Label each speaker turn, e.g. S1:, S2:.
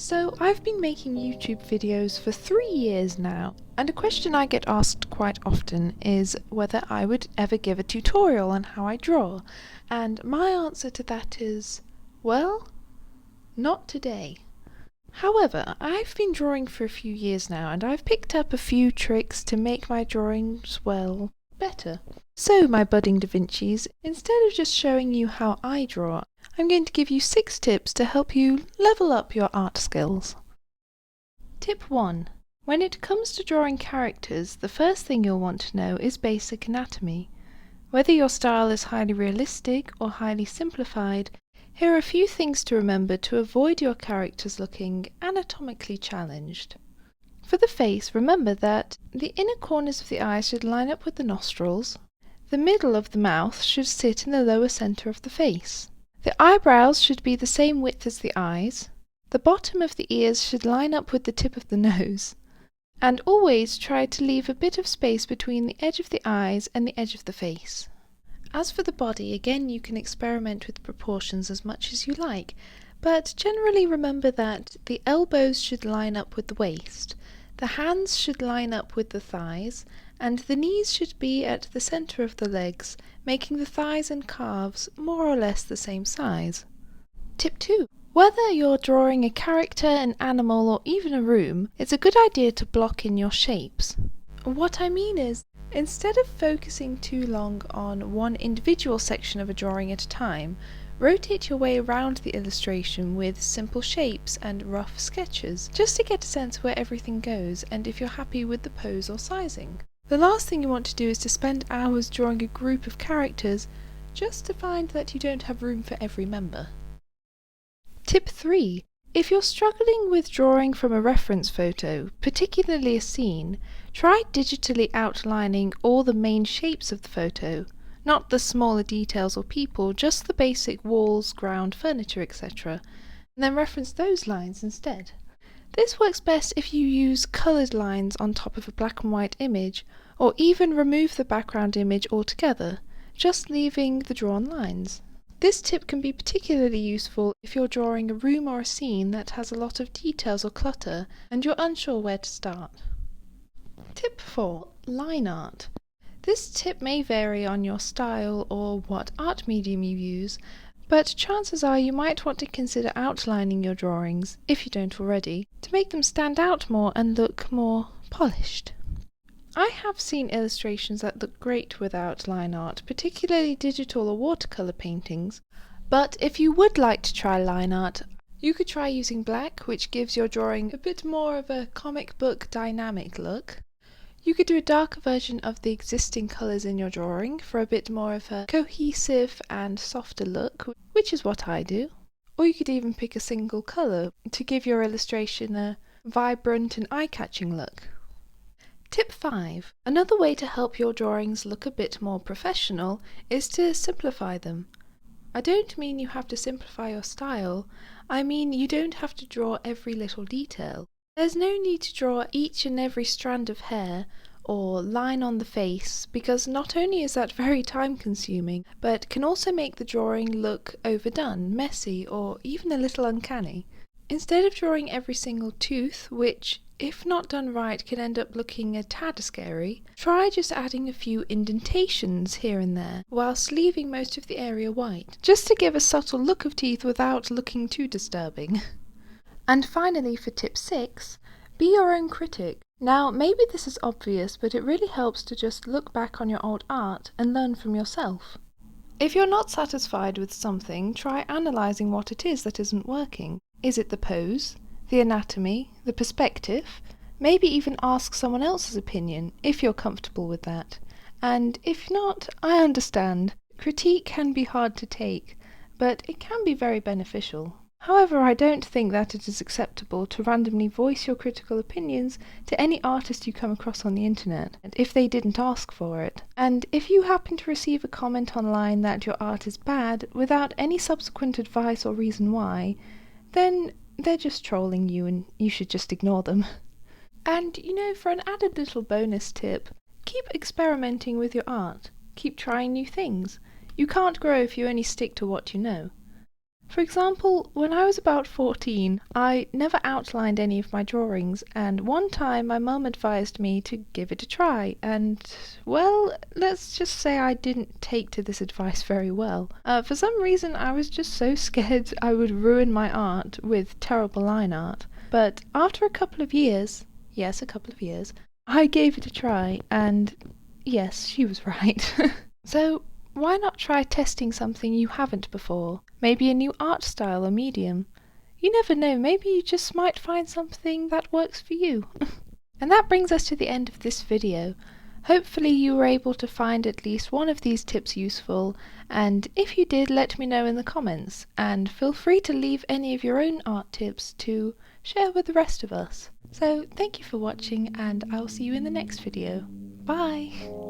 S1: So I've been making YouTube videos for 3 years now, and a question I get asked quite often is whether I would ever give a tutorial on how I draw, and my answer to that is, well, not today. However, I've been drawing for a few years now, and I've picked up a few tricks to make my drawings, well, better. So, my budding Da Vincis, instead of just showing you how I draw, I'm going to give you 6 tips to help you level up your art skills. Tip 1. When it comes to drawing characters, the first thing you'll want to know is basic anatomy. Whether your style is highly realistic or highly simplified, here are a few things to remember to avoid your characters looking anatomically challenged. For the face, remember that the inner corners of the eyes should line up with the nostrils. The middle of the mouth should sit in the lower centre of the face. The eyebrows should be the same width as the eyes. The bottom of the ears should line up with the tip of the nose. And always try to leave a bit of space between the edge of the eyes and the edge of the face. As for the body, again you can experiment with proportions as much as you like, but generally remember that the elbows should line up with the waist, the hands should line up with the thighs, and the knees should be at the centre of the legs, making the thighs and calves more or less the same size. Tip 2. Whether you're drawing a character, an animal, or even a room, it's a good idea to block in your shapes. What I mean is, instead of focusing too long on one individual section of a drawing at a time, rotate your way around the illustration with simple shapes and rough sketches, just to get a sense of where everything goes and if you're happy with the pose or sizing. The last thing you want to do is to spend hours drawing a group of characters just to find that you don't have room for every member. Tip 3. If you're struggling with drawing from a reference photo, particularly a scene, try digitally outlining all the main shapes of the photo, not the smaller details or people, just the basic walls, ground, furniture, etc., and then reference those lines instead. This works best if you use coloured lines on top of a black and white image, or even remove the background image altogether, just leaving the drawn lines. This tip can be particularly useful if you're drawing a room or a scene that has a lot of details or clutter and you're unsure where to start. Tip 4. Line art. This tip may vary on your style or what art medium you use, but chances are you might want to consider outlining your drawings, if you don't already, to make them stand out more and look more polished. I have seen illustrations that look great without line art, particularly digital or watercolour paintings, but if you would like to try line art, you could try using black, which gives your drawing a bit more of a comic book dynamic look. You could do a darker version of the existing colours in your drawing for a bit more of a cohesive and softer look, which is what I do. Or you could even pick a single colour to give your illustration a vibrant and eye-catching look. Tip 5. Another way to help your drawings look a bit more professional is to simplify them. I don't mean you have to simplify your style, I mean you don't have to draw every little detail. There's no need to draw each and every strand of hair or line on the face, because not only is that very time consuming, but can also make the drawing look overdone, messy, or even a little uncanny. Instead of drawing every single tooth, which, if not done right, can end up looking a tad scary, try just adding a few indentations here and there, whilst leaving most of the area white, just to give a subtle look of teeth without looking too disturbing. And finally, for tip 6, be your own critic. Now, maybe this is obvious, but it really helps to just look back on your old art and learn from yourself. If you're not satisfied with something, try analysing what it is that isn't working. Is it the pose, the anatomy, the perspective? Maybe even ask someone else's opinion, if you're comfortable with that. And if not, I understand. Critique can be hard to take, but it can be very beneficial. However, I don't think that it is acceptable to randomly voice your critical opinions to any artist you come across on the internet, if they didn't ask for it. And if you happen to receive a comment online that your art is bad, without any subsequent advice or reason why, then they're just trolling you and you should just ignore them. And, for an added little bonus tip, keep experimenting with your art. Keep trying new things. You can't grow if you only stick to what you know. For example, when I was about 14, I never outlined any of my drawings, and one time my mum advised me to give it a try, and, well, let's just say I didn't take to this advice very well. For some reason I was just so scared I would ruin my art with terrible line art. But after a couple of years, yes, a couple of years, I gave it a try, and yes, she was right. So, why not try testing something you haven't before? Maybe a new art style or medium. You never know, maybe you just might find something that works for you. And that brings us to the end of this video. Hopefully you were able to find at least one of these tips useful, and if you did, let me know in the comments, and feel free to leave any of your own art tips to share with the rest of us. So thank you for watching, and I'll see you in the next video. Bye!